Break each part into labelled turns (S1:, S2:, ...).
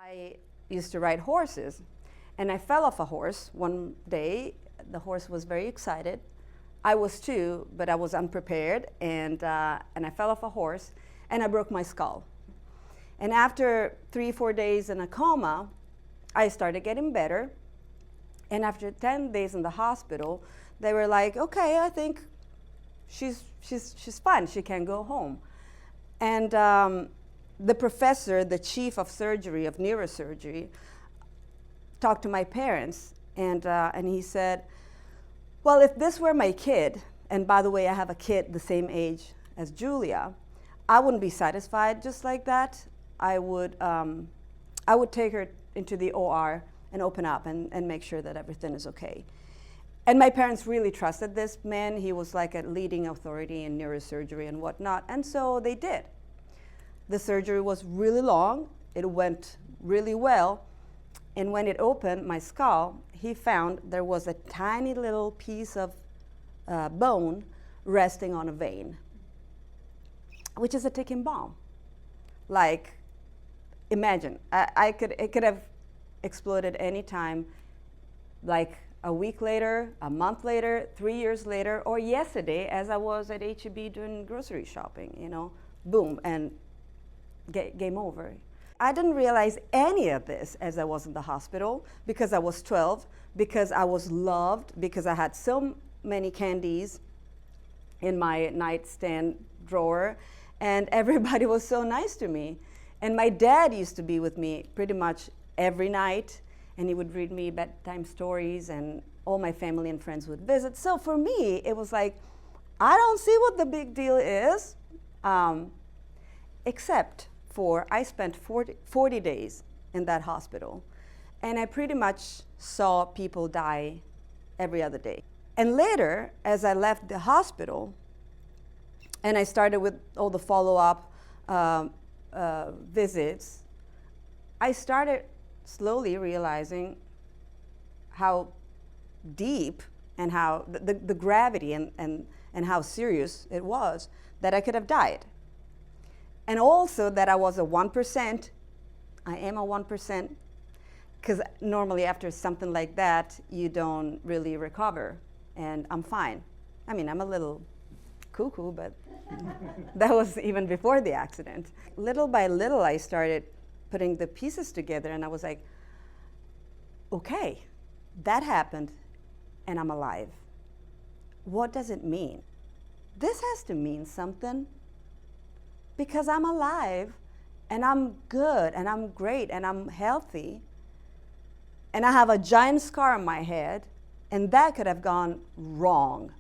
S1: I used to ride horses, and I fell off a horse one day. The horse was very excited. I was too, but I was unprepared, and I fell off a horse, and I broke my skull. And after 3-4 days in a coma, I started getting better. And after 10 days in the hospital, they were like, okay, I think she's fine, she can go home. And the professor, the chief of surgery, of neurosurgery, talked to my parents, and he said, well, if this were my kid, and by the way, I have a kid the same age as Giulia, I wouldn't be satisfied just like that. I would take her into the OR and open up and make sure that everything is okay. And my parents really trusted this man. He was like a leading authority in neurosurgery and whatnot, and so they did. The surgery was really long. It went really well. And when it opened my skull, he found there was a tiny little piece of bone resting on a vein, which is a ticking bomb. Like, imagine, it could have exploded any time, like a week later, a month later, 3 years later, or yesterday as I was at H-E-B doing grocery shopping, you know, boom, and game over. I didn't realize any of this as I was in the hospital because I was 12, because I was loved, because I had so many candies in my nightstand drawer, and everybody was so nice to me. And my dad used to be with me pretty much every night, and he would read me bedtime stories, and all my family and friends would visit. So for me, it was like, I don't see what the big deal is, except for I spent 40 days in that hospital, and I pretty much saw people die every other day. And later, as I left the hospital, and I started with all the follow-up visits, I started slowly realizing how deep and how the gravity and how serious it was that I could have died. And also that I was a 1%. I am a 1%, because normally after something like that, you don't really recover, and I'm fine. I mean, I'm a little cuckoo, but that was even before the accident. Little by little, I started putting the pieces together, and I was like, okay, that happened, and I'm alive. What does it mean? This has to mean something, because I'm alive, and I'm good, and I'm great, and I'm healthy, and I have a giant scar on my head, and that could have gone wrong.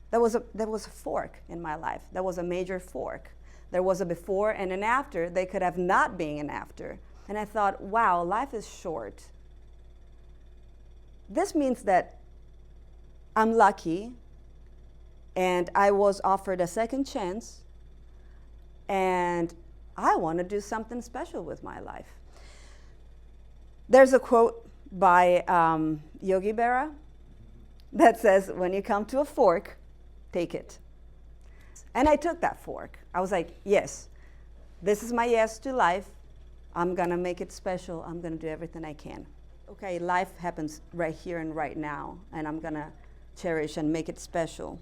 S1: There was a fork in my life. There was a major fork. There was a before and an after. They could have not been an after. And I thought, wow, life is short. This means that I'm lucky, and I was offered a second chance, and I want to do something special with my life. There's a quote by Yogi Berra that says, when you come to a fork, take it. And I took that fork. I was like, yes, this is my yes to life. I'm going to make it special. I'm going to do everything I can. Okay, life happens right here and right now, and I'm going to cherish and make it special.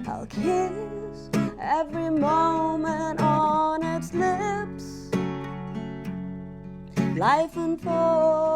S1: I'll kiss every moment on its lips. Life unfolds.